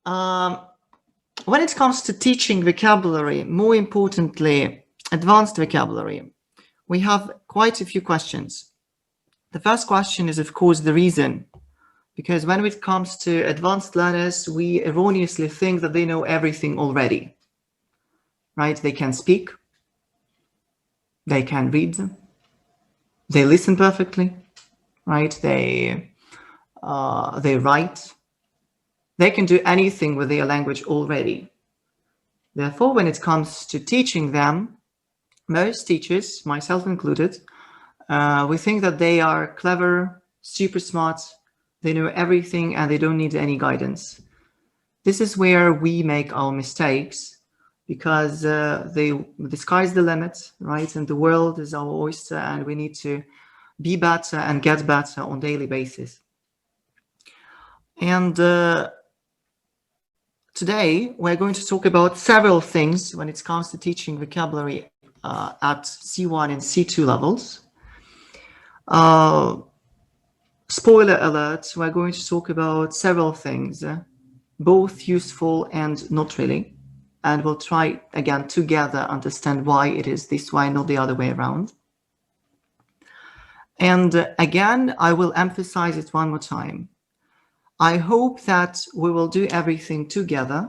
When it comes to teaching vocabulary, more importantly, advanced vocabulary, we have quite a few questions. The first question is, of course, the reason. Because when it comes to advanced learners, we erroneously think that they know everything already, right? They can speak, they can read, they listen perfectly, right? They write, they can do anything with their language already. Therefore, when it comes to teaching them, most teachers, myself included, we think that they are clever, super smart, they know everything and they don't need any guidance. This is where we make our mistakes, because the sky's the limit, right? And the world is our oyster, and we need to be better and get better on a daily basis. And today we're going to talk about several things when it comes to teaching vocabulary at C1 and C2 levels. Spoiler alert, we're going to talk about several things, both useful and not really. And we'll try again together understand why it is this way, not the other way around. And again, I will emphasize it one more time. I hope that we will do everything together,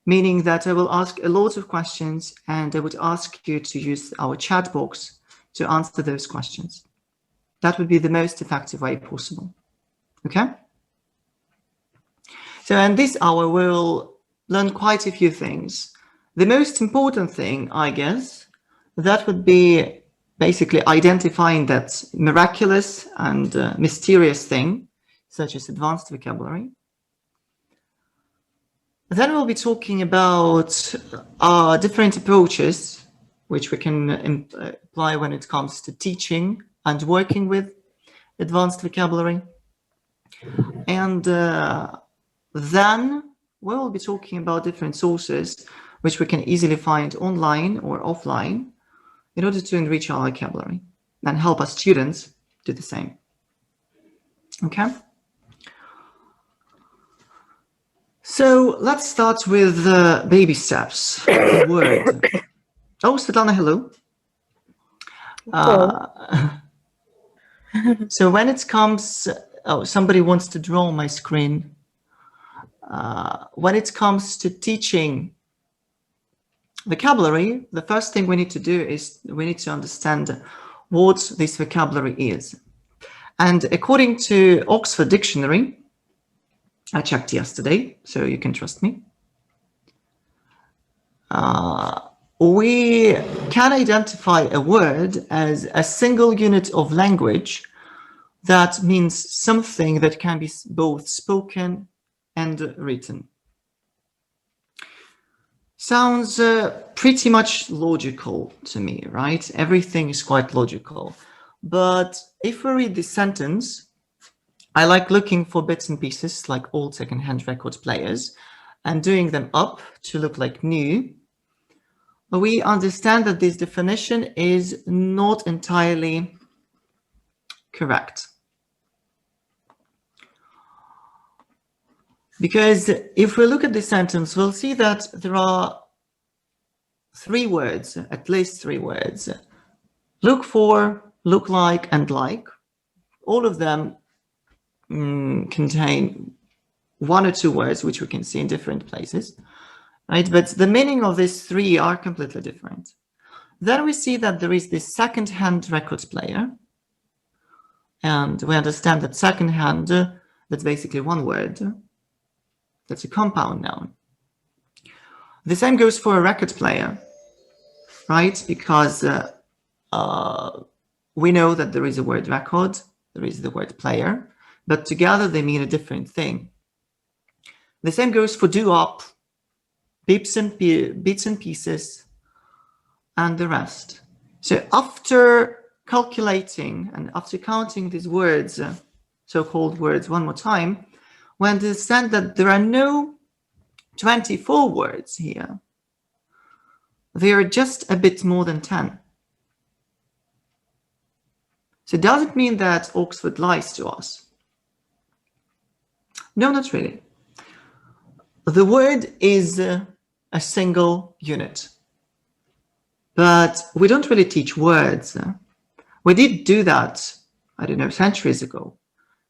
meaning that I will ask a lot of questions and I would ask you to use our chat box to answer those questions. That would be the most effective way possible. Okay? So in this hour, we'll learn quite a few things. The most important thing, I guess, that would be basically identifying that miraculous and mysterious thing, such as advanced vocabulary. Then we'll be talking about different approaches which we can apply when it comes to teaching and working with advanced vocabulary. And then we'll be talking about different sources which we can easily find online or offline in order to enrich our vocabulary and help our students do the same. Okay? So let's start with baby steps. The word. Oh, Svetlana, hello. So when it comes, oh, somebody wants to draw my screen. When it comes to teaching vocabulary, the first thing we need to do is we need to understand what this vocabulary is. And according to Oxford Dictionary, I checked yesterday, so you can trust me. We can identify a word as a single unit of language that means something that can be both spoken and written. Sounds pretty much logical to me, right? Everything is quite logical. But if we read this sentence, I like looking for bits and pieces like old second-hand record players and doing them up to look like new. But we understand that this definition is not entirely correct. Because if we look at this sentence, we'll see that there are three words, at least three words. Look for, look like, and like. All of them contain one or two words, which we can see in different places, right? But the meaning of these three are completely different. Then we see that there is this second-hand record player. And we understand that second-hand, that's basically one word. That's a compound noun. The same goes for a record player, right? Because we know that there is a word record, there is the word player, but together they mean a different thing. The same goes for do-up, bits and pieces, and the rest. So after calculating and after counting these words, so-called words one more time, we understand that there are no 24 words here. They are just a bit more than 10. So does it mean that Oxford lies to us? No, not really. The word is a single unit, but we don't really teach words. We did do that, I don't know, centuries ago.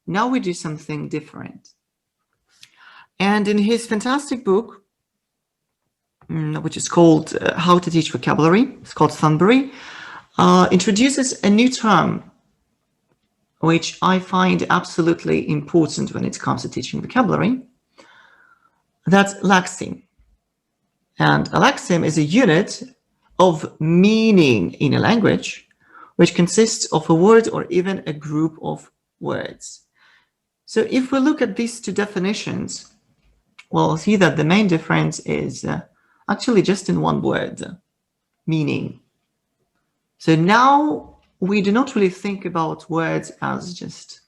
Now we do something different. And in his fantastic book, which is called How to Teach Vocabulary, Scott Thornbury, introduces a new term, which I find absolutely important when it comes to teaching vocabulary. That's lexeme. And a lexeme is a unit of meaning in a language, which consists of a word or even a group of words. So if we look at these two definitions, we'll see that the main difference is actually just in one word, meaning. So now we do not really think about words as just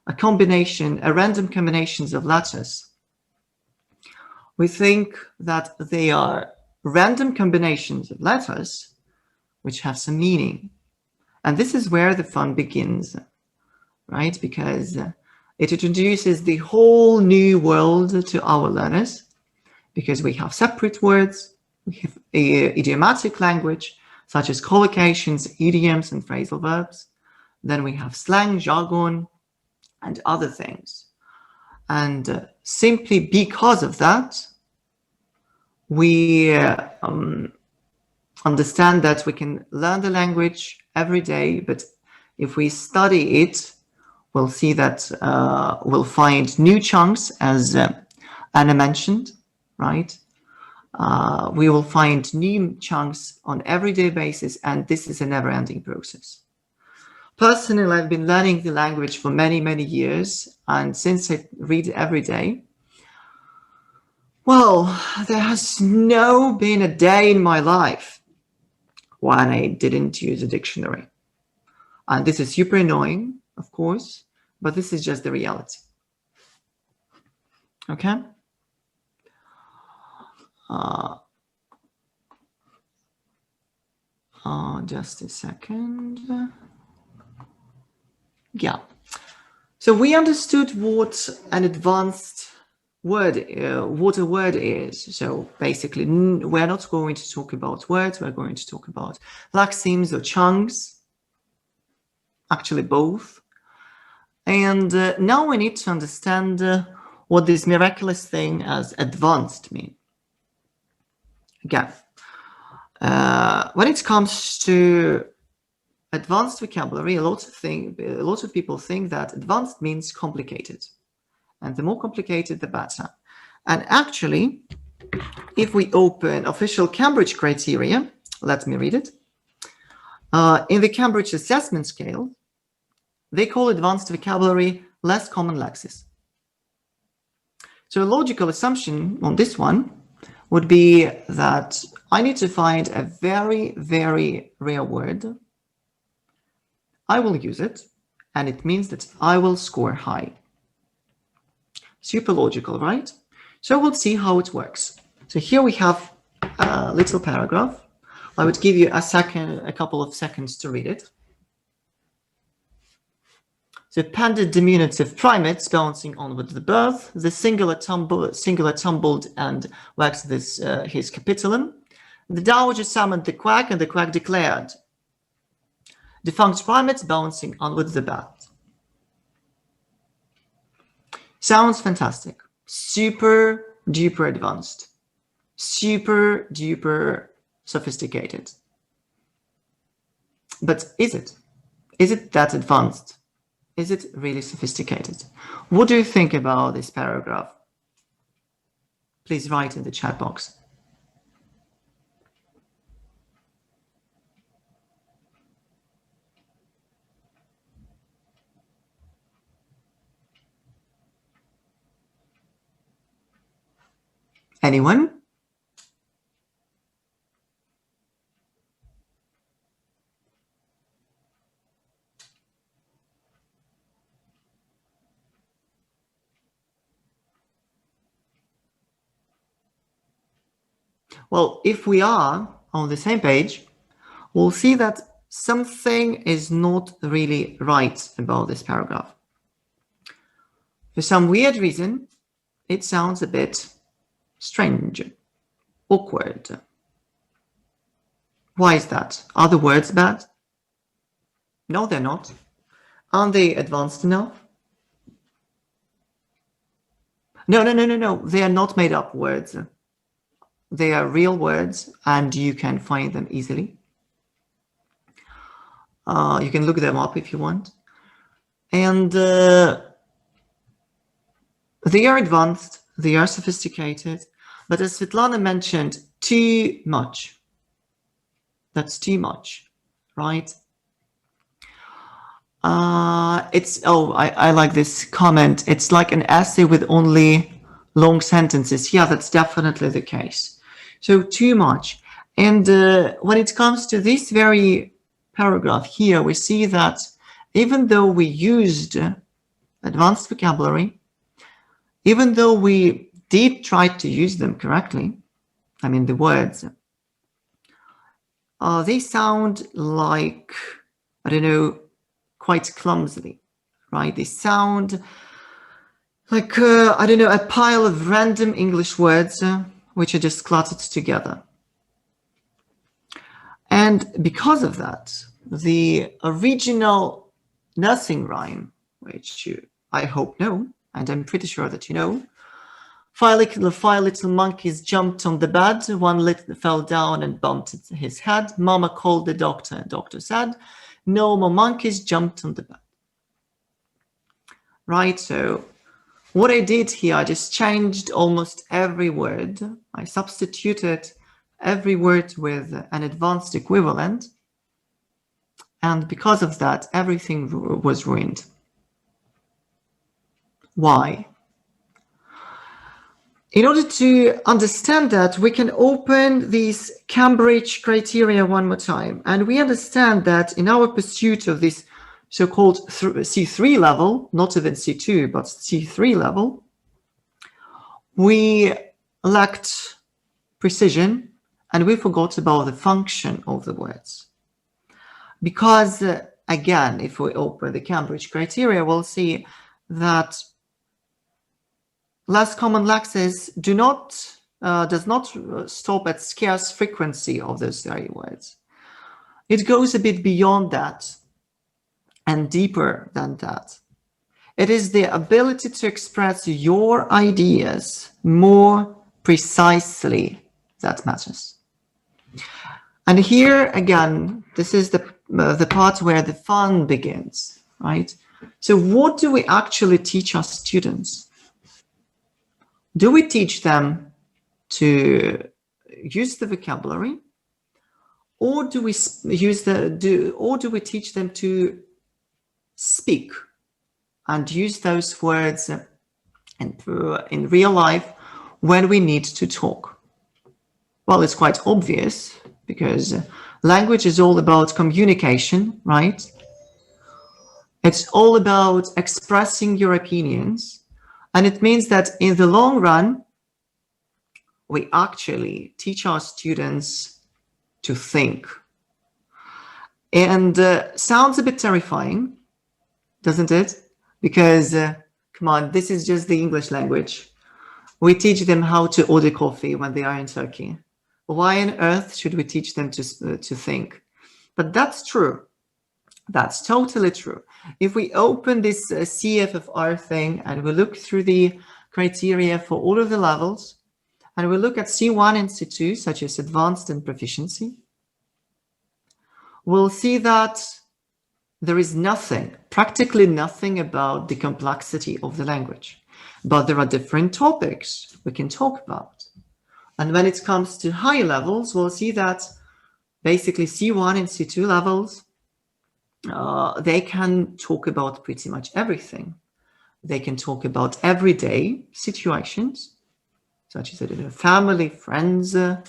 a combination, a random combinations of letters. We think that they are random combinations of letters which have some meaning. And this is where the fun begins, right? Because it introduces the whole new world to our learners, because we have separate words, we have idiomatic language, such as collocations, idioms, and phrasal verbs. Then we have slang, jargon, and other things. And simply because of that, we understand that we can learn the language every day, but if we study it, we'll see that we'll find new chunks, as Anna mentioned, right? We will find new chunks on everyday basis, and this is a never-ending process. Personally, I've been learning the language for many, many years, and since I read every day, well, there has been a day in my life when I didn't use a dictionary. And this is super annoying, of course, but this is just the reality. Okay? Just a second. Yeah. So we understood what an advanced word, what a word is. So basically, we're not going to talk about words. We're going to talk about lexemes or chunks. Actually, both. And now we need to understand what this miraculous thing as advanced means. Again, when it comes to advanced vocabulary, a lot of people think that advanced means complicated, and the more complicated, the better. And actually, if we open official Cambridge criteria, let me read it. In the Cambridge assessment scale, they call advanced vocabulary less common lexis. So a logical assumption on this one would be that I need to find a very, very rare word. I will use it, and it means that I will score high. Super logical, right? So we'll see how it works. So here we have a little paragraph. I would give you a couple of seconds to read it. So pandered diminutive primates bouncing onward the birth, the singular tumbled and waxed his capitulum. The dowager summoned the quack, and the quack declared, defunct primates bouncing onward the birth. Sounds fantastic. Super duper advanced. Super duper sophisticated. But is it? Is it that advanced? Is it really sophisticated? What do you think about this paragraph? Please write in the chat box. Anyone? Well, if we are on the same page, we'll see that something is not really right about this paragraph. For some weird reason, it sounds a bit strange, awkward. Why is that? Are the words bad? No, they're not. Aren't they advanced enough? No. They are not made up words. They are real words and you can find them easily. You can look them up if you want. And they are advanced, they are sophisticated, but as Svetlana mentioned, too much. That's too much, right? I like this comment. It's like an essay with only long sentences. Yeah, that's definitely the case. So too much. And when it comes to this very paragraph here, we see that even though we used advanced vocabulary, even though we did try to use them correctly, I mean the words, they sound like, I don't know, quite clumsily, right? They sound like, I don't know, a pile of random English words which are just cluttered together. And because of that, the original nursing rhyme, which I hope know, and I'm pretty sure that you know, five little monkeys jumped on the bed, one little fell down and bumped his head. Mama called the doctor, and doctor said, no more monkeys jumped on the bed. Right, so what I did here, I just changed almost every word. I substituted every word with an advanced equivalent. And because of that, everything was ruined. Why? In order to understand that, we can open these Cambridge criteria one more time. And we understand that in our pursuit of this so-called C3 level, not even C2, but C3 level, we lacked precision and we forgot about the function of the words. Because, again, if we open the Cambridge criteria, we'll see that less common lexis does not stop at scarce frequency of those very words. It goes a bit beyond that and deeper than that. It is the ability to express your ideas more precisely that matters. And here again, this is the part where the fun begins, right? So what do we actually teach our students? Do we teach them to use the vocabulary, or do we teach them to speak and use those words in real life when we need to talk? Well, it's quite obvious because language is all about communication, right? It's all about expressing your opinions. And it means that in the long run, we actually teach our students to think. And sounds a bit terrifying, doesn't it? Because, come on, this is just the English language. We teach them how to order coffee when they are in Turkey. Why on earth should we teach them to think? But that's true. That's totally true. If we open this CFFR thing and we look through the criteria for all of the levels, and we look at C1 and C2, such as Advanced and Proficiency, we'll see that there is nothing, practically nothing about the complexity of the language. But there are different topics we can talk about. And when it comes to high levels, we'll see that basically C1 and C2 levels, they can talk about pretty much everything. They can talk about everyday situations, such as, I don't know, family, friends. They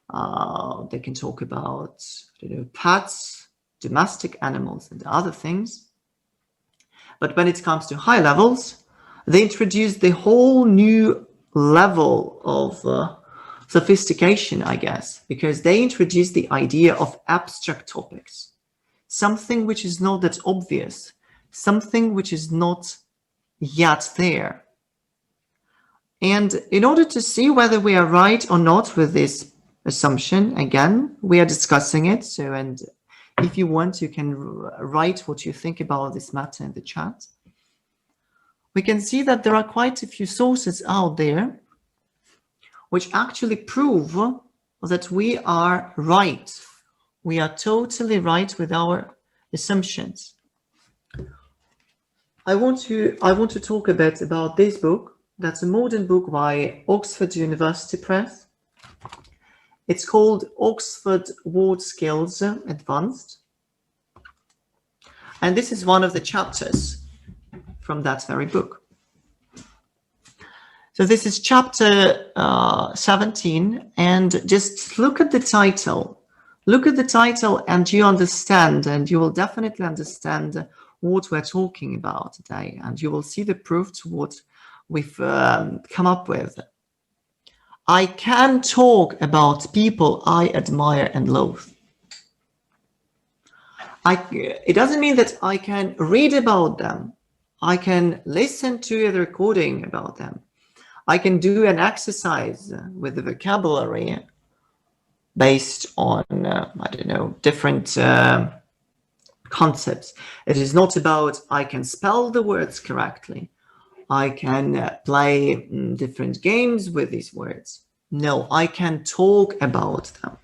can talk about, I don't know, pets, domestic animals, and other things. But when it comes to high levels, they introduce the whole new level of sophistication, I guess, because they introduce the idea of abstract topics. Something which is not that obvious, something which is not yet there. And in order to see whether we are right or not with this assumption, again, we are discussing it. So, and if you want, you can write what you think about this matter in the chat. We can see that there are quite a few sources out there which actually prove that we are right. We are totally right with our assumptions. I want to talk a bit about this book. That's a modern book by Oxford University Press. It's called Oxford Word Skills Advanced. And this is one of the chapters from that very book. So this is chapter 17, and just look at the title. Look at the title and you understand, and you will definitely understand what we're talking about today, and you will see the proof to what we've come up with. I can talk about people I admire and loathe. It doesn't mean that I can read about them. I can listen to the recording about them. I can do an exercise with the vocabulary based on, I don't know, different concepts. It is not about I can spell the words correctly. I can play different games with these words. No, I can talk about them.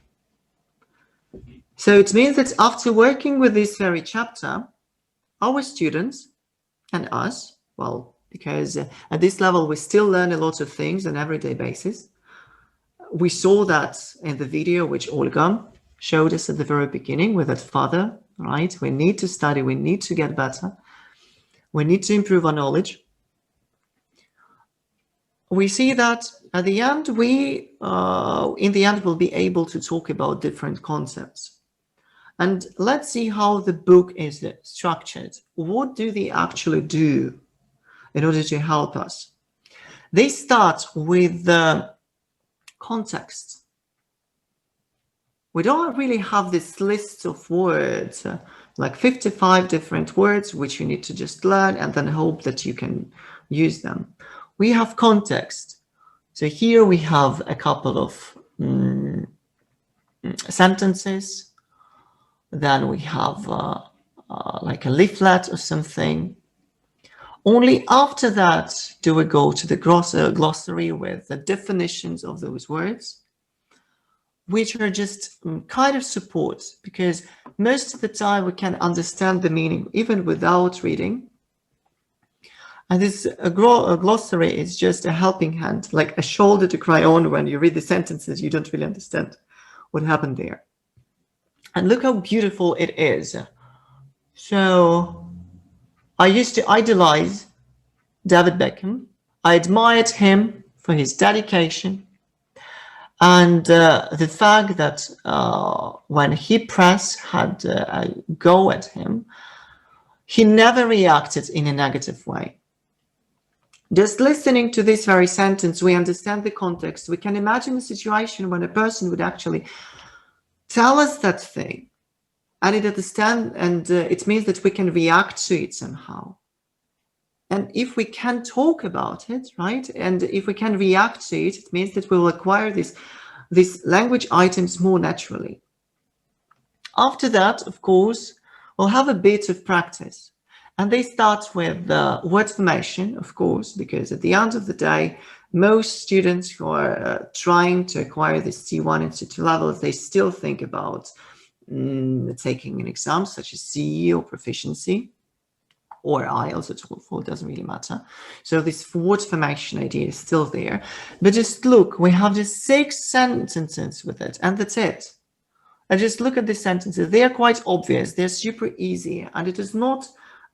So it means that after working with this very chapter, our students and us, well, because at this level, we still learn a lot of things on an everyday basis. We saw that in the video which Olga showed us at the very beginning with that father, right? We need to study, we need to get better. We need to improve our knowledge. We see that at the end, in the end, we'll be able to talk about different concepts. And let's see how the book is structured. What do they actually do in order to help us? They start with the context. We don't really have this list of words, like 55 different words, which you need to just learn and then hope that you can use them. We have context. So here we have a couple of sentences. Then we have like a leaflet or something. Only after that do we go to the glossary with the definitions of those words, which are just kind of support, because most of the time we can understand the meaning even without reading. And this a glossary is just a helping hand, like a shoulder to cry on when you read the sentences, you don't really understand what happened there. And look how beautiful it is. So I used to idolize David Beckham. I admired him for his dedication and the fact that when he press had a go at him, he never reacted in a negative way. Just listening to this very sentence, we understand the context. We can imagine a situation when a person would actually tell us that thing, and it means that we can react to it somehow. And if we can talk about it, right, and if we can react to it, it means that we will acquire these language items more naturally. After that, of course, we'll have a bit of practice. And they start with the word formation, of course, because at the end of the day, most students who are trying to acquire this C1 and C2 levels, they still think about taking an exam such as CE or proficiency or IELTS or TOEFL, doesn't really matter. So this word formation idea is still there. But just look, we have just 6 sentences with it, and that's it. And just look at the sentences. They are quite obvious. They're super easy. And it is not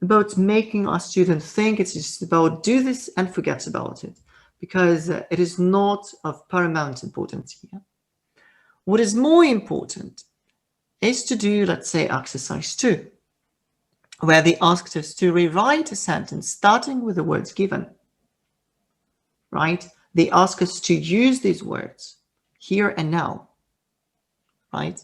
about making our students think. It's just about do this and forget about it, because it is not of paramount importance here. What is more important is to do, let's say, exercise 2, where they asked us to rewrite a sentence starting with the words given, right? They ask us to use these words here and now, right?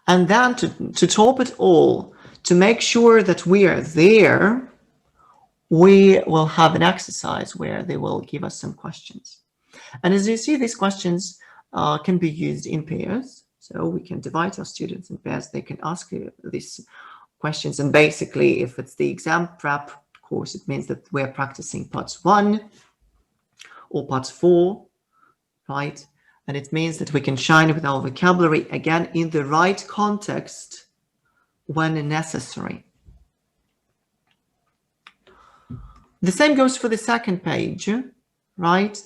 And then to top it all, to make sure that we are there, we will have an exercise where they will give us some questions. And as you see, these questions can be used in pairs. So we can divide our students in pairs. They can ask these questions. And basically, if it's the exam prep course, it means that we're practicing parts 1 or parts 4, right? And it means that we can shine with our vocabulary, again, in the right context when necessary. The same goes for the second page, right?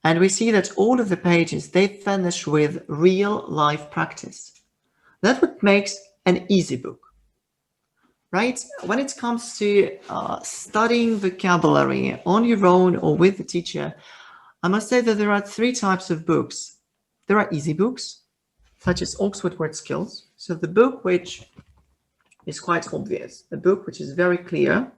And we see that all of the pages, they finish with real life practice. That's what makes an easy book, right? When it comes to studying vocabulary on your own or with the teacher, I must say that there are 3 types of books. There are easy books, such as Oxford Word Skills. So the book which is quite obvious, a book which is very clear.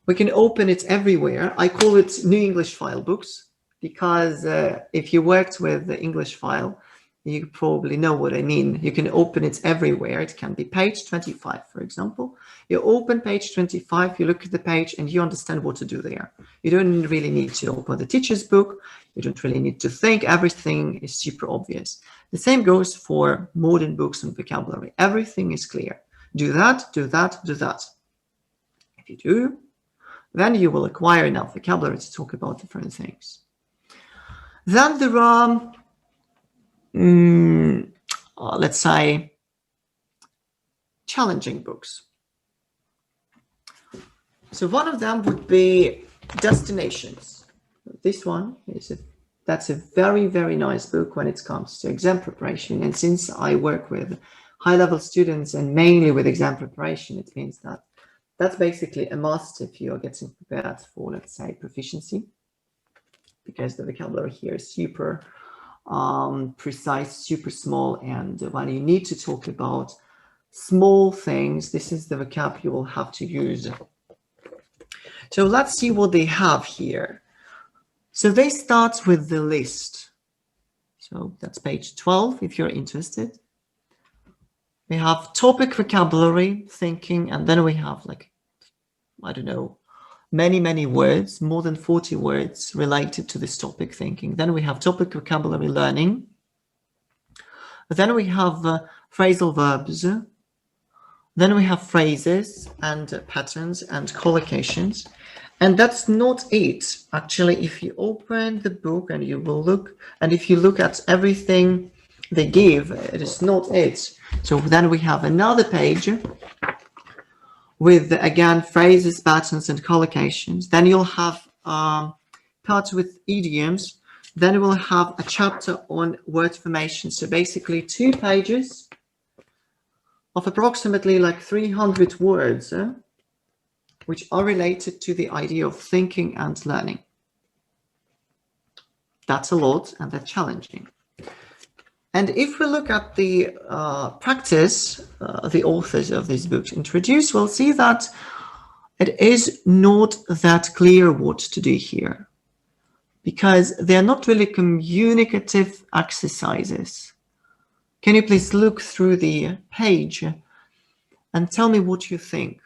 We can open it everywhere. I call it New English File books, because if you worked with the English file, you probably know what I mean. You can open it everywhere. It can be page 25, for example. You open page 25, you look at the page and you understand what to do there. You don't really need to open the teacher's book. You don't really need to think. Everything is super obvious. The same goes for modern books on vocabulary. Everything is clear. Do that, do that, do that. If you do, then you will acquire enough vocabulary to talk about different things. Then there are, let's say, challenging books. So one of them would be Destinations. This one that's a very, very nice book when it comes to exam preparation. And since I work with high-level students and mainly with exam preparation, it means that that's basically a must if you're getting prepared for, let's say, proficiency, because the vocabulary here is super precise, super small. And when you need to talk about small things, this is the vocab you will have to use. So let's see what they have here. So they start with the list. So that's page 12, if you're interested. We have topic, vocabulary, thinking, and then we have, like, I don't know, many words, more than 40 words related to this topic, thinking. Then we have topic, vocabulary, learning. Then we have phrasal verbs. Then we have phrases and patterns and collocations. And that's not it. Actually, if you open the book and you will look, and if you look at everything they give, it is not it. So then we have another page with, again, phrases, patterns, and collocations. Then you'll have parts with idioms. Then we'll have a chapter on word formation. So basically 2 pages of approximately like 300 words, which are related to the idea of thinking and learning. That's a lot, and that's challenging. And if we look at the practice the authors of these books introduce, we'll see that it is not that clear what to do here, because they're not really communicative exercises. Can you please look through the page and tell me what you think?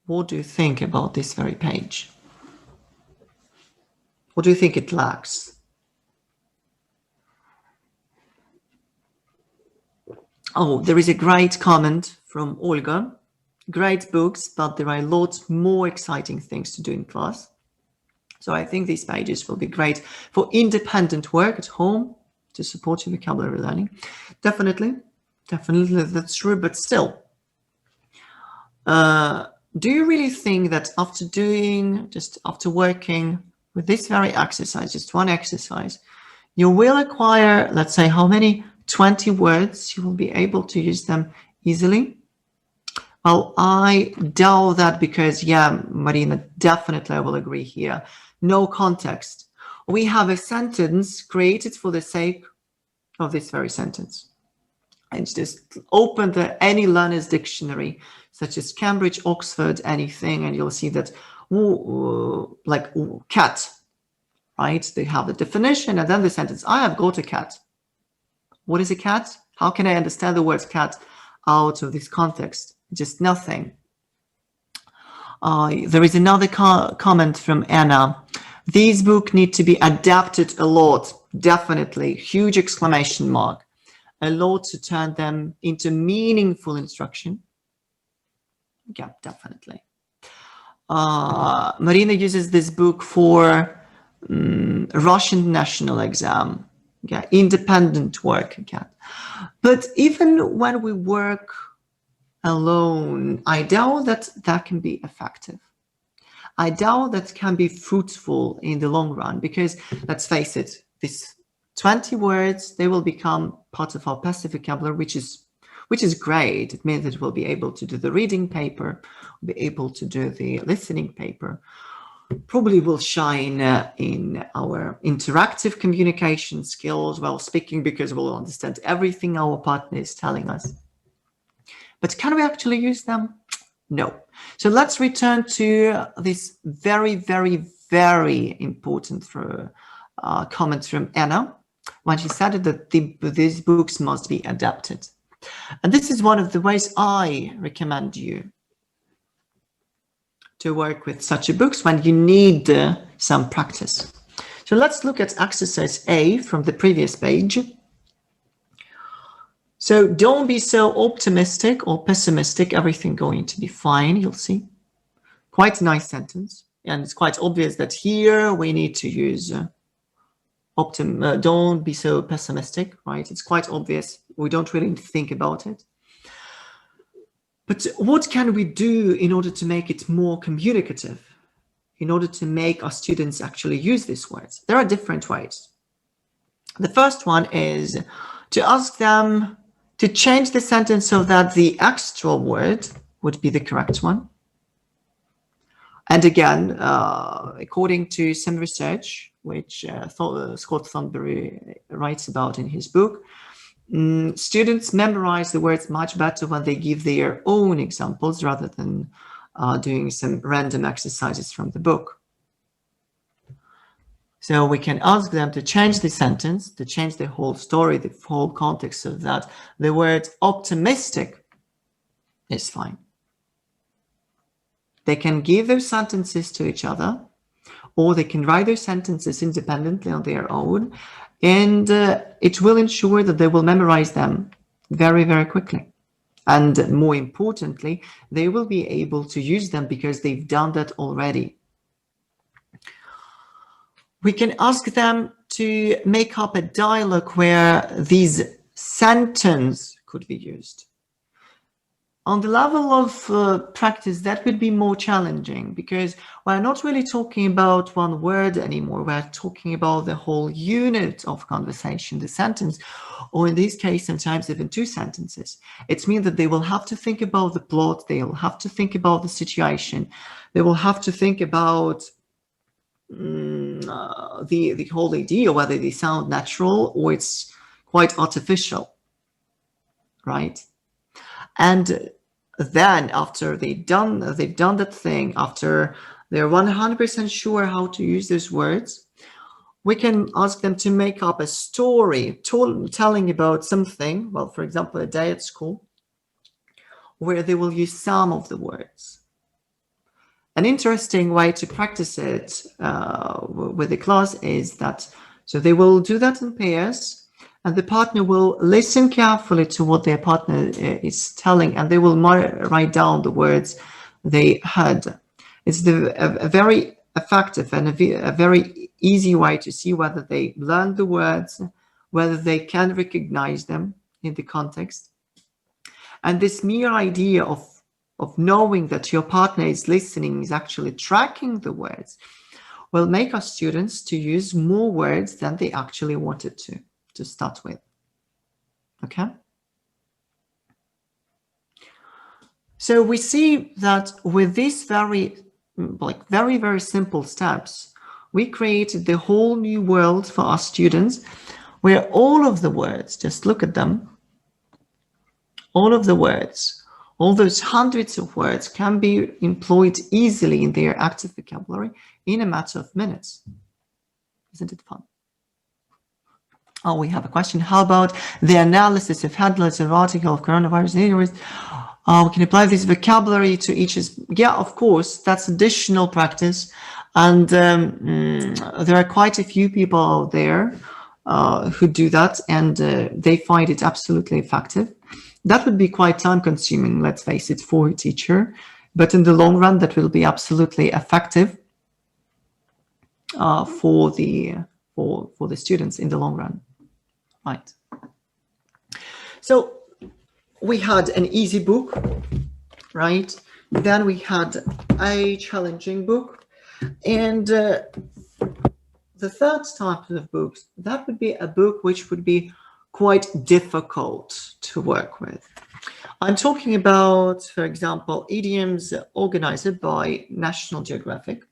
What do you think about this very page? What do you think it lacks? Oh, there is a great comment from Olga. Great books, but there are lots more exciting things to do in class. So I think these pages will be great for independent work at home to support your vocabulary learning. Definitely that's true, but still. Do you really think that after working with this very exercise, just one exercise, you will acquire, let's say, how many? 20 words. You will be able to use them easily? Well, I doubt that, because, yeah, Marina, definitely I will agree here. No context. We have a sentence created for the sake of this very sentence. And just open any learner's dictionary, such as Cambridge, Oxford, anything, and you'll see that, like cat, right? They have the definition and then the sentence, I have got a cat. What is a cat? How can I understand the word cat? out of this context, just nothing. There is another comment from Anna. These books need to be adapted a lot, definitely, huge exclamation mark, a lot to turn them into meaningful instruction. Yeah, definitely. Marina uses this book for Russian national exam. Yeah, independent work again. But even when we work alone, I doubt that that can be effective. I doubt that can be fruitful in the long run, because let's face it, these 20 words, they will become part of our passive vocabulary, which is great. It means that we'll be able to do the reading paper, we'll be able to do the listening paper. Probably will shine in our interactive communication skills while speaking, because we'll understand everything our partner is telling us. But can we actually use them? No. So let's return to this very, very, very important comment from Anna when she said that these books must be adapted. And this is one of the ways I recommend you to work with such a books when you need some practice. So let's look at exercise A from the previous page. So don't be so optimistic or pessimistic, everything going to be fine, you'll see. Quite a nice sentence. And it's quite obvious that here we need to use don't be so pessimistic, right? It's quite obvious. We don't really think about it. But what can we do in order to make it more communicative, in order to make our students actually use these words? There are different ways. The first one is to ask them to change the sentence so that the extra word would be the correct one. And again, according to some research, which Scott Thornberry writes about in his book, students memorize the words much better when they give their own examples rather than doing some random exercises from the book. So we can ask them to change the sentence, to change the whole story, the whole context of that. The word optimistic is fine. They can give those sentences to each other, or they can write those sentences independently on their own, and it will ensure that they will memorize them very, very quickly. And more importantly, they will be able to use them because they've done that already. We can ask them to make up a dialogue where these sentences could be used. On the level of practice, that would be more challenging because we're not really talking about one word anymore. We're talking about the whole unit of conversation, the sentence, or in this case, sometimes even two sentences. It means that they will have to think about the plot. They will have to think about the situation. They will have to think about the whole idea, whether they sound natural or it's quite artificial, right? And then after they've done that thing, after they're 100% sure how to use those words, we can ask them to make up a story telling about something, well, for example, a day at school, where they will use some of the words. An interesting way to practice it with the class is that, so they will do that in pairs, and the partner will listen carefully to what their partner is telling, and they will write down the words they heard. It's a very effective and a very easy way to see whether they learn the words, whether they can recognize them in the context. And this mere idea of knowing that your partner is listening, is actually tracking the words, will make our students to use more words than they actually wanted to start with. Okay? So we see that with these very, very simple steps, we created the whole new world for our students where all of the words, just look at them, all of the words, all those hundreds of words can be employed easily in their active vocabulary in a matter of minutes. Isn't it fun? Oh, we have a question. How about the analysis of headlines of article of coronavirus news? We can apply this vocabulary to each. Yeah, of course, that's additional practice. And there are quite a few people out there who do that, and they find it absolutely effective. That would be quite time consuming, let's face it, for a teacher. But in the long run, that will be absolutely effective for the students in the long run. Right. So we had an easy book, right? Then we had a challenging book. And the third type of books, that would be a book which would be quite difficult to work with. I'm talking about, for example, Idioms organized by National Geographic.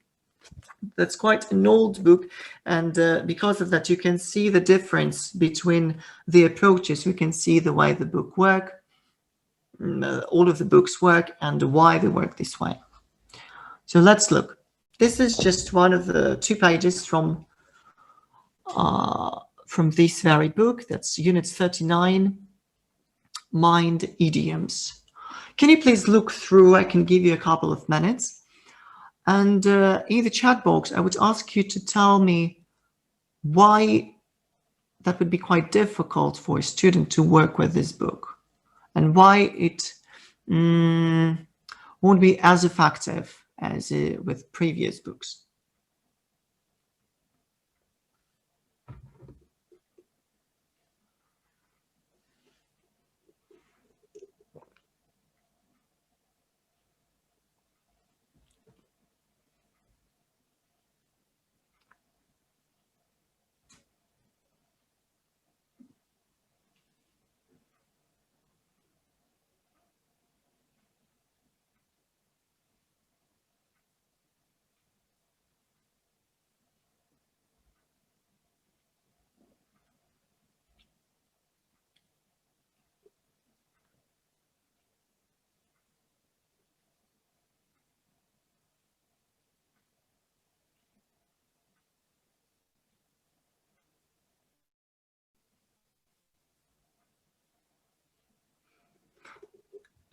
That's quite an old book, and because of that, you can see the difference between the approaches. You can see the way the book works, all of the books work, and why they work this way. So let's look. This is just one of the 2 pages from this very book. That's Unit 39, Mind Idioms. Can you please look through? I can give you a couple of minutes. And in the chat box, I would ask you to tell me why that would be quite difficult for a student to work with this book, and why it won't be as effective as with previous books.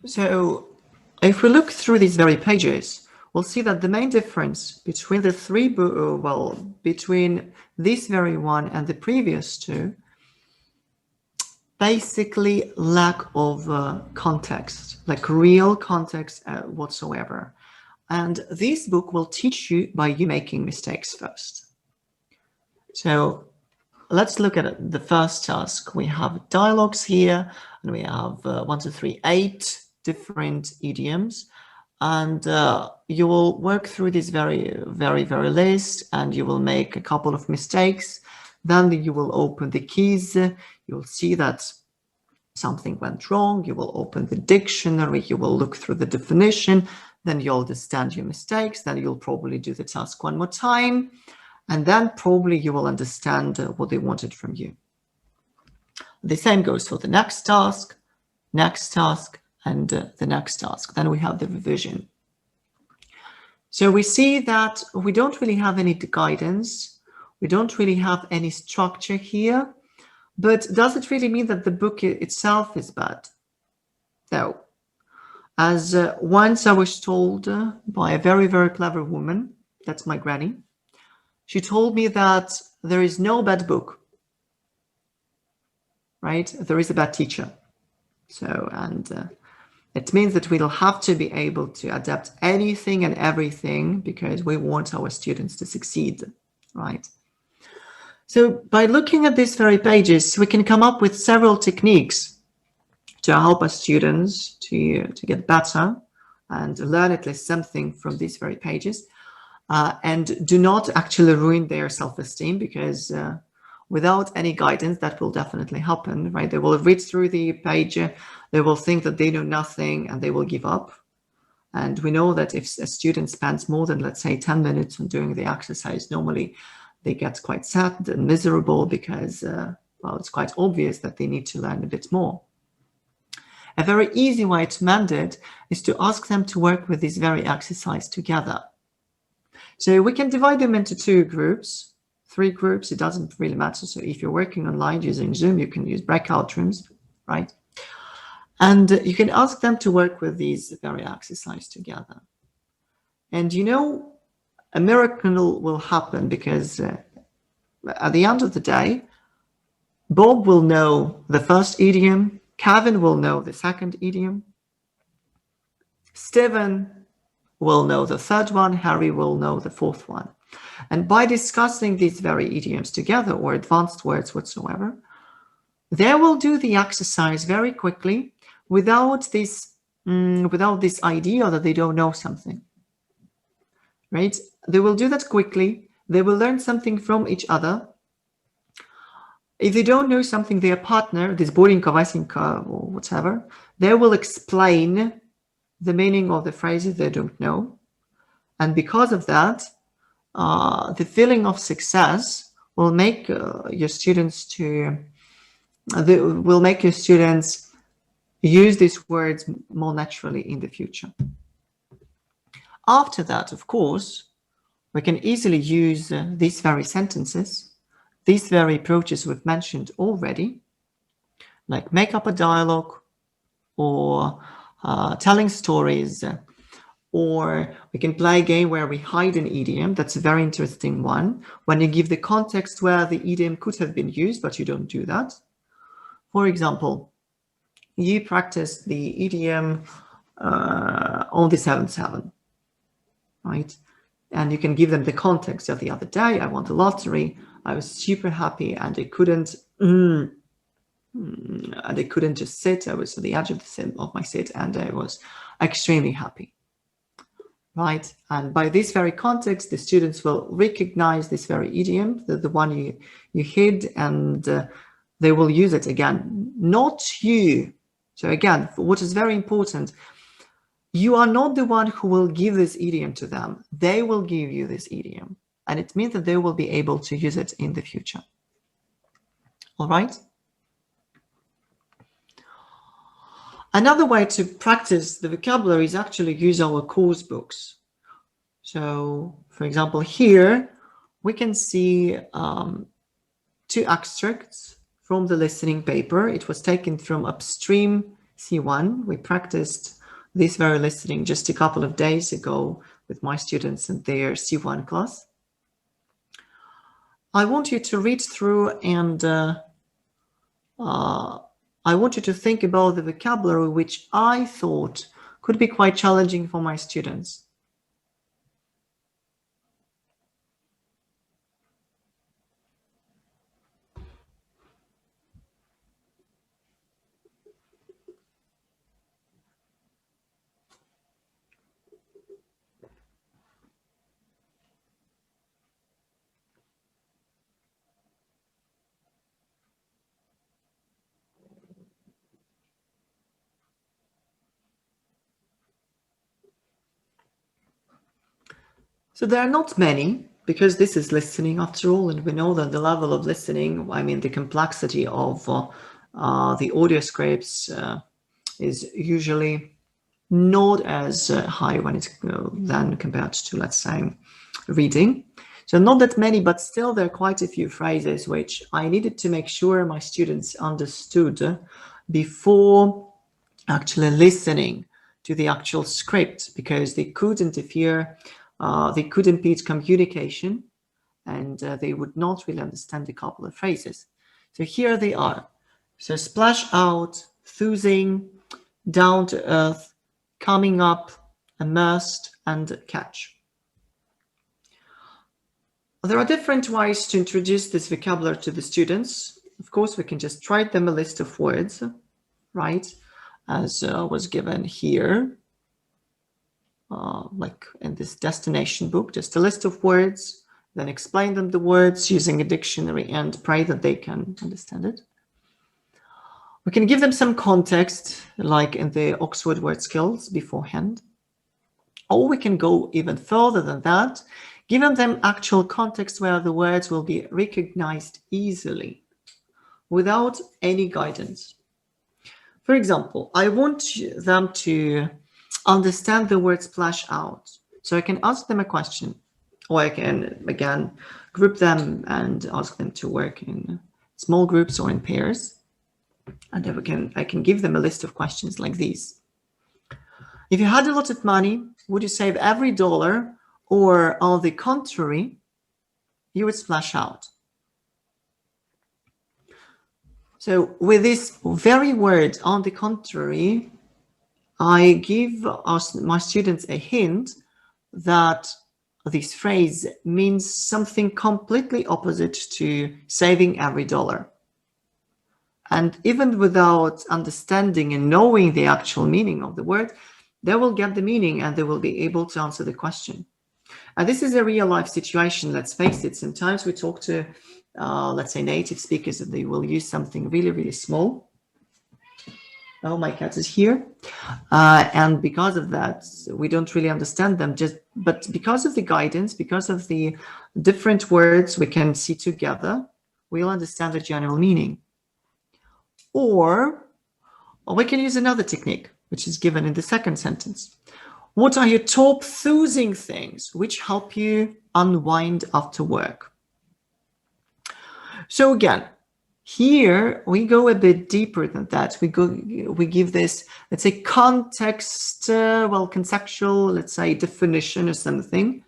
So if we look through these very pages, we'll see that the main difference between the three, between this very one and the previous 2, basically lack of context, like real context whatsoever. And this book will teach you by you making mistakes first. So let's look at the first task. We have dialogues here, and we have 1, 2, 3, 8 different idioms. And you will work through this very list, and you will make a couple of mistakes. Then you will open the keys. You'll see that something went wrong. You will open the dictionary. You will look through the definition. Then you'll understand your mistakes. Then you'll probably do the task one more time. And then probably you will understand what they wanted from you. The same goes for the next task, and the next task. Then we have the revision. So we see that we don't really have any guidance. We don't really have any structure here. But does it really mean that the book itself is bad? No. As once I was told by a very clever woman, that's my granny, she told me that there is no bad book, right? There is a bad teacher. So, and it means that we'll have to be able to adapt anything and everything because we want our students to succeed, right? So by looking at these very pages, we can come up with several techniques to help our students to get better and learn at least something from these very pages. And do not actually ruin their self-esteem, because without any guidance, that will definitely happen, right? They will read through the page, they will think that they know nothing, and they will give up. And we know that if a student spends more than, let's say, 10 minutes on doing the exercise, normally they get quite sad and miserable because, well, it's quite obvious that they need to learn a bit more. A very easy way to mend it is to ask them to work with this very exercise together. So we can divide them into 2 groups, 3 groups, it doesn't really matter. So if you're working online using Zoom, you can use breakout rooms, right? And you can ask them to work with these very exercises together. And you know, a miracle will happen because at the end of the day, Bob will know the first idiom, Kevin will know the second idiom, Stephen will know the third one, Harry will know the fourth one. And by discussing these very idioms together, or advanced words whatsoever, they will do the exercise very quickly without this idea that they don't know something, right? They will do that quickly. They will learn something from each other. If they don't know something, their partner, this boarding or whatever, they will explain the meaning of the phrases they don't know. And because of that, the feeling of success will make your students use these words more naturally in the future. After that, of course, we can easily use these very sentences, these very approaches we've mentioned already, like make up a dialogue, or telling stories, or we can play a game where we hide an idiom. That's a very interesting one. When you give the context where the idiom could have been used, but you don't do that. For example, you practice the idiom on the 7/7, right? And you can give them the context of the other day. I won the lottery. I was super happy, and I couldn't just sit. I was at the edge of my seat, and I was extremely happy, right? And by this very context, the students will recognize this very idiom, the one you hid, and they will use it again, not you. So again, what is very important, you are not the one who will give this idiom to them. They will give you this idiom, and it means that they will be able to use it in the future. All right? Another way to practice the vocabulary is actually use our course books. So, for example, here we can see 2 extracts from the listening paper. It was taken from Upstream C1. We practiced this very listening just a couple of days ago with my students in their C1 class. I want you to read through, and I want you to think about the vocabulary which I thought could be quite challenging for my students. So there are not many, because this is listening after all, and we know that the level of listening, I mean the complexity of the audio scripts is usually not as high when it's then compared to, let's say, reading. So not that many, but still there are quite a few phrases which I needed to make sure my students understood before actually listening to the actual script, because they could interfere, they could impede communication, and they would not really understand a couple of phrases. So here they are. So splash out, enthusing, down to earth, coming up, immersed, and catch. There are different ways to introduce this vocabulary to the students. Of course, we can just write them a list of words, right, as was given here, like in this destination book, just a list of words, then explain them the words using a dictionary and pray that they can understand it. We can give them some context, like in the Oxford Word Skills beforehand. Or we can go even further than that, giving them actual context where the words will be recognized easily without any guidance. For example, I want them to understand the word splash out. So I can ask them a question. Or I can, again, group them and ask them to work in small groups or in pairs. And then I can give them a list of questions like these. If you had a lot of money, would you save every dollar, or on the contrary, you would splash out? So with this very word, on the contrary, I give my students a hint that this phrase means something completely opposite to saving every dollar. And even without understanding and knowing the actual meaning of the word, they will get the meaning and they will be able to answer the question. And this is a real life situation, let's face it. Sometimes we talk to, let's say, native speakers, and they will use something really, really small. Oh, my cat is here. And because of that, we don't really understand them. But because of the guidance, because of the different words we can see together, we'll understand the general meaning. Or we can use another technique, which is given in the second sentence. What are your top soothing things which help you unwind after work? So again, here we go a bit deeper than that. We give this, let's say, context, contextual, let's say, definition or something.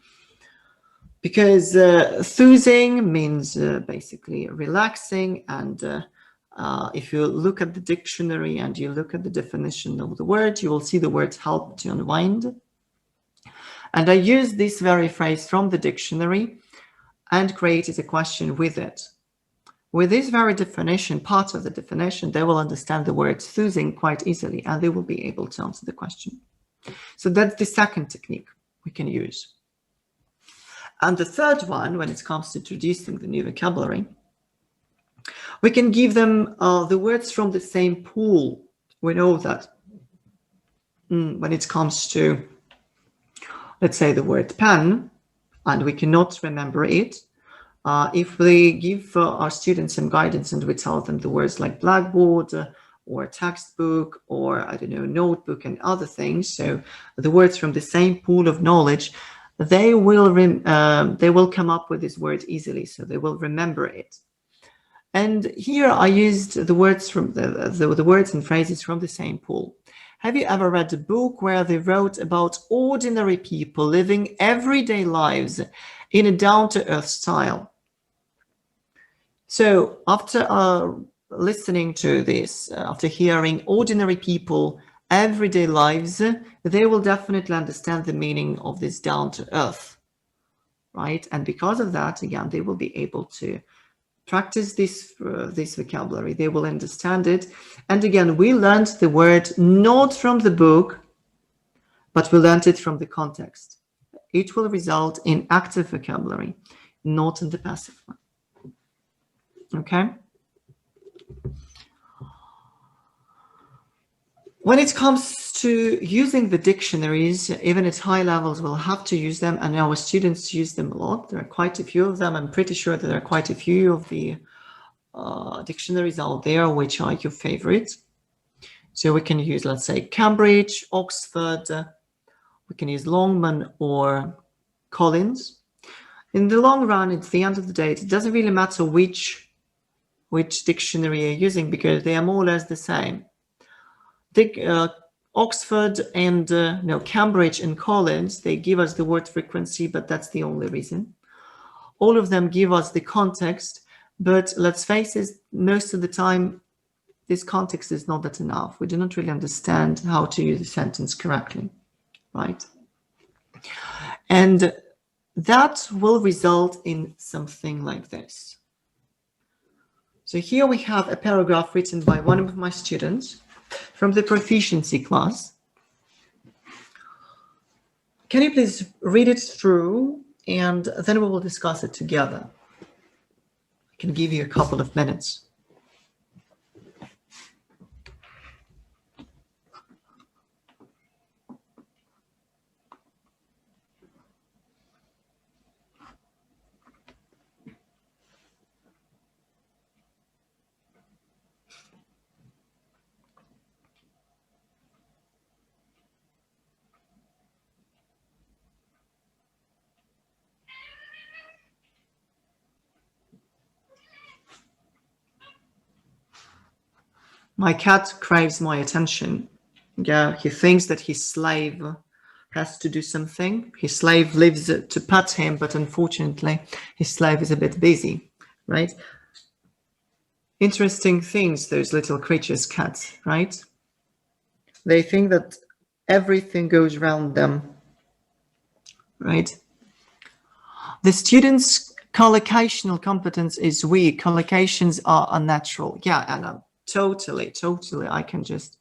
Because soothing means basically relaxing, and if you look at the dictionary and you look at the definition of the word, you will see the word help to unwind. And I use this very phrase from the dictionary and created a question with it. With this very definition, part of the definition, they will understand the word soothing quite easily, and they will be able to answer the question. So that's the second technique we can use. And the third one, when it comes to introducing the new vocabulary, we can give them the words from the same pool. We know that when it comes to, let's say, the word pen, and we cannot remember it, if we give our students some guidance and we tell them the words like blackboard or textbook or, I don't know, notebook and other things, so the words from the same pool of knowledge, they will come up with this word easily, so they will remember it. And here I used the words from the words and phrases from the same pool. Have you ever read a book where they wrote about ordinary people living everyday lives in a down-to-earth style? So after listening to this, after hearing ordinary people, everyday lives, they will definitely understand the meaning of this down-to-earth, right? And because of that, again, they will be able to practice this vocabulary. They will understand it. And again, we learned the word not from the book, but we learned it from the context. It will result in active vocabulary, not in the passive one. Okay? When it comes to using the dictionaries, even at high levels, we'll have to use them, and our students use them a lot. There are quite a few of them. I'm pretty sure that there are quite a few of the dictionaries out there which are your favorites. So we can use, let's say, Cambridge, Oxford, we can use Longman or Collins. In the long run, at the end of the day, it doesn't really matter which dictionary you're using, because they are more or less the same. Oxford and Cambridge and Collins, they give us the word frequency, but that's the only reason. All of them give us the context, but let's face it, most of the time, this context is not that enough. We do not really understand how to use a sentence correctly, right? And that will result in something like this. So here we have a paragraph written by one of my students from the proficiency class. Can you please read it through, and then we will discuss it together. I can give you a couple of minutes. My cat craves my attention. Yeah, he thinks that his slave has to do something. His slave lives to pet him, but unfortunately, his slave is a bit busy, right? Interesting things, those little creatures, cats, right? They think that everything goes around them, right? The student's collocational competence is weak. Collocations are unnatural. Yeah, Anna, totally. I can just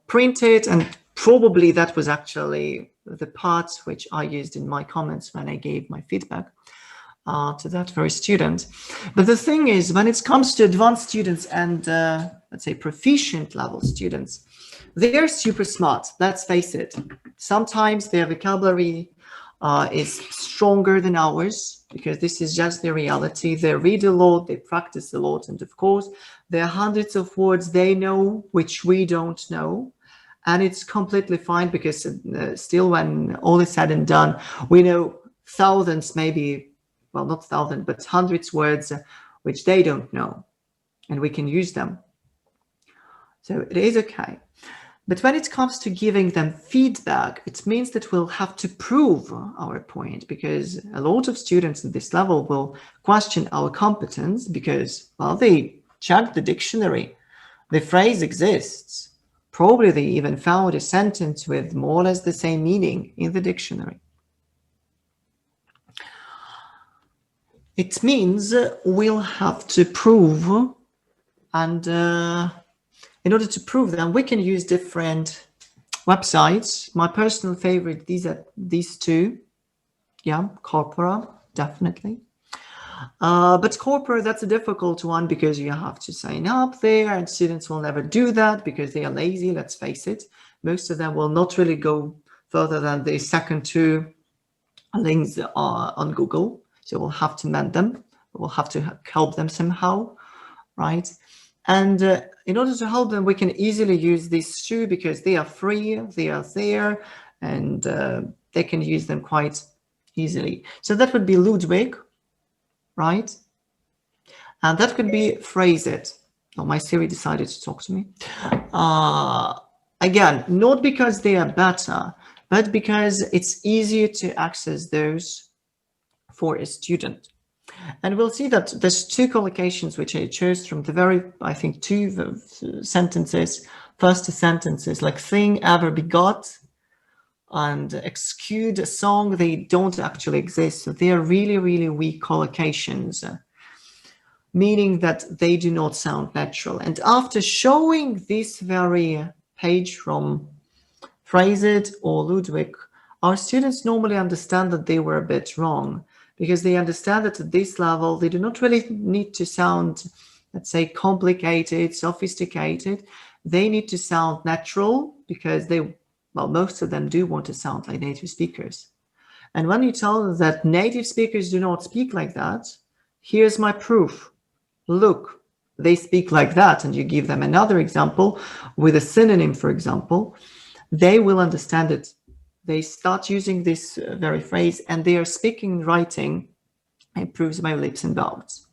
print it, and probably that was actually the part which I used in my comments when I gave my feedback to that very student. But the thing is, when it comes to advanced students and let's say proficient level students, they're super smart, let's face it. Sometimes their vocabulary is stronger than ours, because this is just the reality. They read a lot, they practice a lot, and of course, there are hundreds of words they know which we don't know. And it's completely fine, because still, when all is said and done, we know thousands, maybe, well, not thousands, but hundreds words which they don't know, and we can use them. So it is okay. But when it comes to giving them feedback, it means that we'll have to prove our point, because a lot of students at this level will question our competence because, well, they checked the dictionary. The phrase exists. Probably they even found a sentence with more or less the same meaning in the dictionary. It means we'll have to prove, and in order to prove them, we can use different websites. My personal favorite, these are these two. Yeah, corpora, definitely. But corpora, that's a difficult one, because you have to sign up there, and students will never do that because they are lazy, let's face it. Most of them will not really go further than the second two links on Google. So we'll have to mend them. We'll have to help them somehow, right? And in order to help them, we can easily use these two because they are free, they are there, and they can use them quite easily. So that would be Ludwig, right? And that could be Phrase It. Oh, my Siri decided to talk to me. Again, not because they are better, but because it's easier to access those for a student. And we'll see that there's two collocations which I chose from the very, I think, two sentences, first two sentences, like thing ever begot and execute a song. They don't actually exist. So they are really, really weak collocations, meaning that they do not sound natural. And after showing this very page from Phrase It or Ludwig, our students normally understand that they were a bit wrong, because they understand that at this level, they do not really need to sound, let's say, complicated, sophisticated. They need to sound natural, because they, well, most of them do want to sound like native speakers. And when you tell them that native speakers do not speak like that, here's my proof. Look, they speak like that, and you give them another example with a synonym, for example, they will understand it. They start using this very phrase, and they are speaking, writing, improves my leaps and bounds.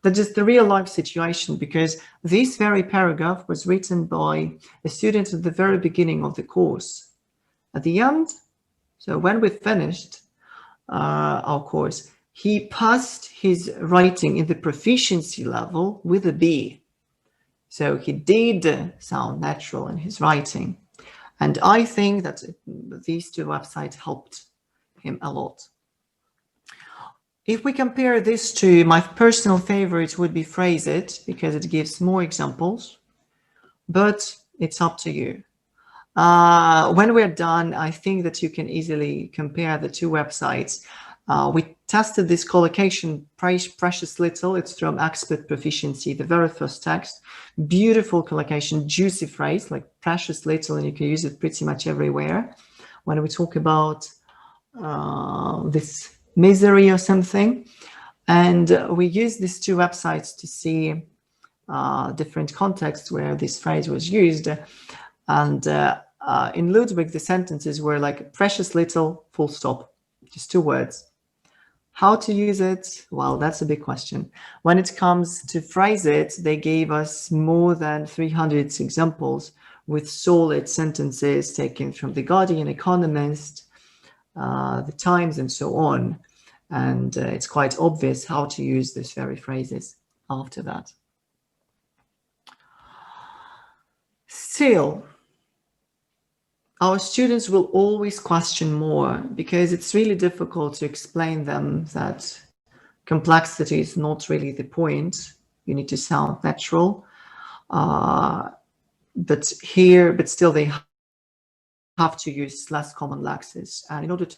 That's just the real life situation, because this very paragraph was written by a student at the very beginning of the course. At the end, so when we finished our course, he passed his writing in the proficiency level with a B. So he did sound natural in his writing. And I think that these two websites helped him a lot. If we compare this to, my personal favorite would be Phrase It, because it gives more examples, but it's up to you. When we're done, I think that you can easily compare the two websites. We tested this collocation, Precious Little. It's from Expert Proficiency, the very first text. Beautiful collocation, juicy phrase, like precious little, and you can use it pretty much everywhere. When we talk about this misery or something. And we use these two websites to see different contexts where this phrase was used. And in Ludwig, the sentences were like precious little, full stop, just two words. How to use it? Well, that's a big question. When it comes to phrase it, they gave us more than 300 examples with solid sentences taken from The Guardian, Economist, The Times, and so on. And it's quite obvious how to use these very phrases after that. Still, our students will always question more because it's really difficult to explain them that complexity is not really the point. You need to sound natural. But still they have to use less common lexis. And in order to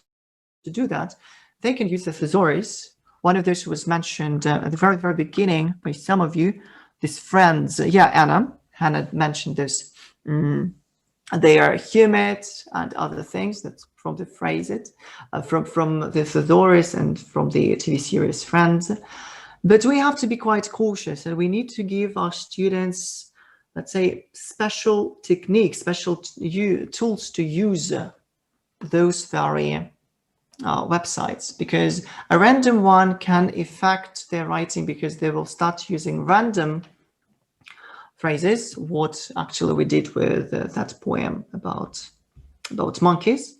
do that, they can use the Thesaurus. One of those who was mentioned at the very, very beginning by some of you, these friends, Hannah mentioned this. They are humid and other things. That's from the phrase it, from the Thesaurus and from the TV series Friends. But we have to be quite cautious, and we need to give our students, let's say, special techniques, special tools to use those very websites, because a random one can affect their writing because they will start using random phrases, what actually we did with that poem about monkeys,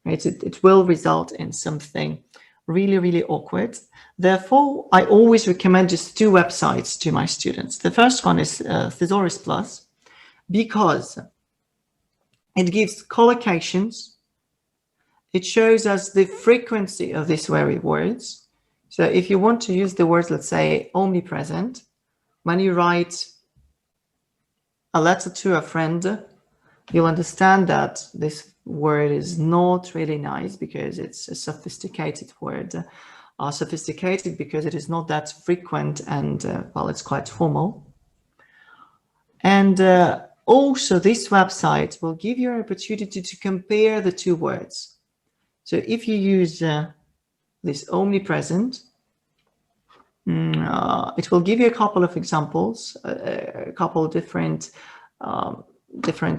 right? It will result in something really, really awkward. Therefore, I always recommend just two websites to my students. The first one is Thesaurus Plus, because it gives collocations. It shows us the frequency of these very words. So if you want to use the words, let's say, omnipresent, when you write a letter to a friend, you'll understand that this word is not really nice because it's a sophisticated word. Sophisticated because it is not that frequent and, well, it's quite formal. And also this website will give you an opportunity to compare the two words. So if you use this omnipresent, it will give you a couple of examples, a couple of different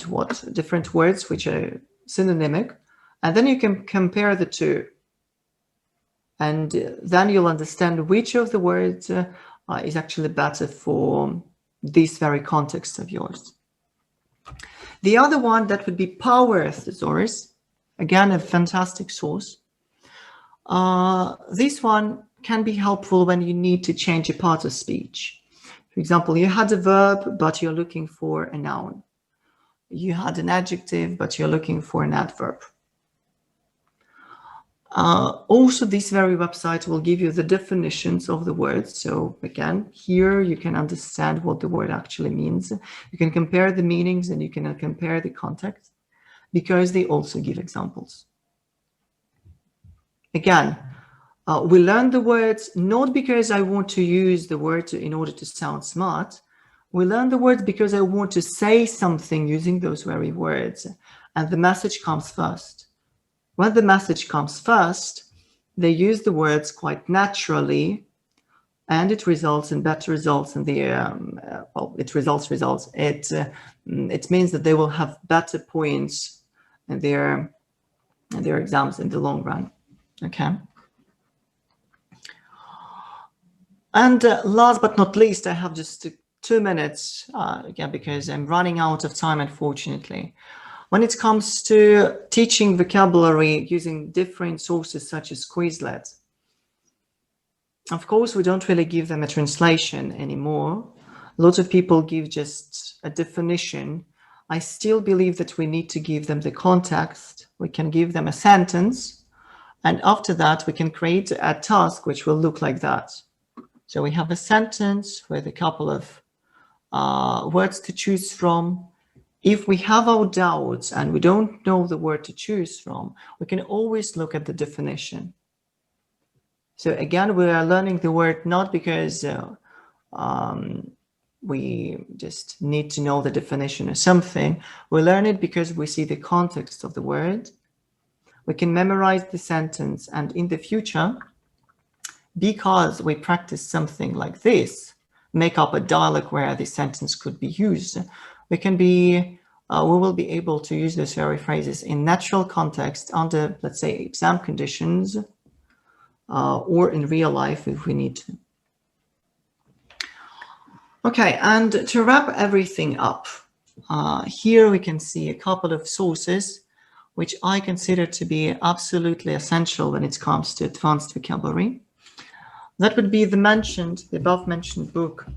words which are synonymic, and then you can compare the two, and then you'll understand which of the words is actually better for this very context of yours. The other one, that would be Power Thesaurus, again a fantastic source. This one can be helpful when you need to change a part of speech. For example, you had a verb, but you're looking for a noun. You had an adjective, but you're looking for an adverb. Also, this very website will give you the definitions of the words. So again, here you can understand what the word actually means. You can compare the meanings and you can compare the context, because they also give examples. Again, we learn the words not because I want to use the word in order to sound smart. We learn the words because I want to say something using those very words, and the message comes first. When the message comes first, they use the words quite naturally, and it results in better results in the, it means that they will have better points in their exams in the long run, okay? And last but not least, I have just 2 minutes, again, because I'm running out of time, unfortunately. When it comes to teaching vocabulary using different sources such as Quizlet, of course, we don't really give them a translation anymore. Lots of people give just a definition. I still believe that we need to give them the context. We can give them a sentence, and after that, we can create a task which will look like that. So we have a sentence with a couple of words to choose from. If we have our doubts and we don't know the word to choose from, we can always look at the definition. So again, we are learning the word not because we just need to know the definition of something. We learn it because we see the context of the word. We can memorize the sentence, and in the future, because we practice something like this, make up a dialogue where this sentence could be used, we will be able to use those very phrases in natural context under, let's say, exam conditions, or in real life if we need to. Okay, and to wrap everything up, here we can see a couple of sources which I consider to be absolutely essential when it comes to advanced vocabulary. That would be the above mentioned book,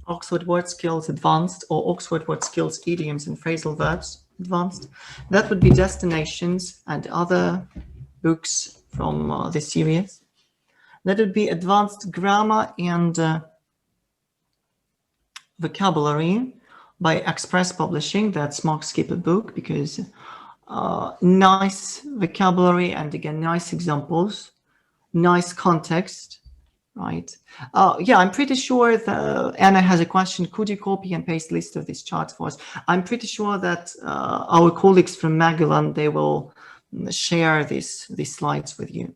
Oxford Word Skills Advanced, or Oxford Word Skills Idioms and Phrasal Verbs Advanced. That would be Destinations and other books from this series. That would be Advanced Grammar and Vocabulary by Express Publishing. That's Mark Skipper book, because nice vocabulary and again, nice examples, nice context. Right. Yeah, I'm pretty sure that Anna has a question. Could you copy and paste list of these charts for us? I'm pretty sure that our colleagues from Magellan, they will share these slides with you.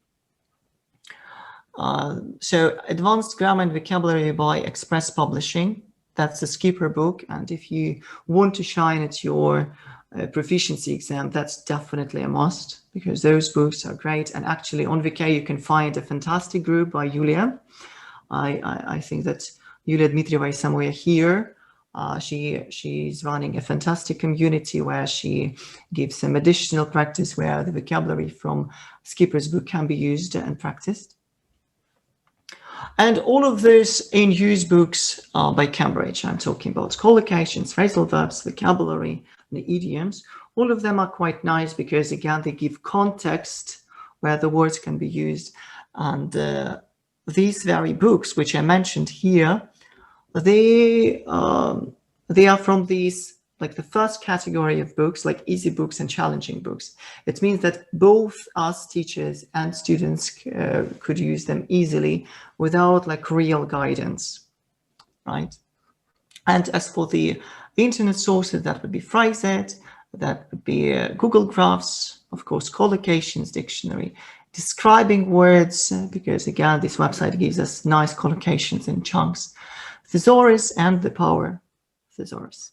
So Advanced Grammar and Vocabulary by Express Publishing. That's the Skipper book. And if you want to shine at your proficiency exam, that's definitely a must, because those books are great. And actually on VK, you can find a fantastic group by Yulia. I think that Yulia Dmitrieva is somewhere here. She's running a fantastic community where she gives some additional practice where the vocabulary from Skipper's book can be used and practiced. And all of those in-use books by Cambridge, I'm talking about collocations, phrasal verbs, vocabulary, the idioms, all of them are quite nice because, again, they give context where the words can be used. And these very books, which I mentioned here, they are from these, like the first category of books, like easy books and challenging books. It means that both us teachers and students could use them easily without like real guidance, right? And as for the internet sources, that would be Phraseit, that would be Google Graphs, of course, collocations, dictionary, describing words, because again, this website gives us nice collocations in chunks, Thesaurus, and the Power Thesaurus.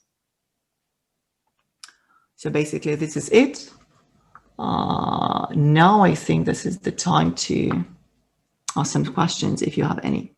So basically, this is it. Now I think this is the time to ask some questions if you have any.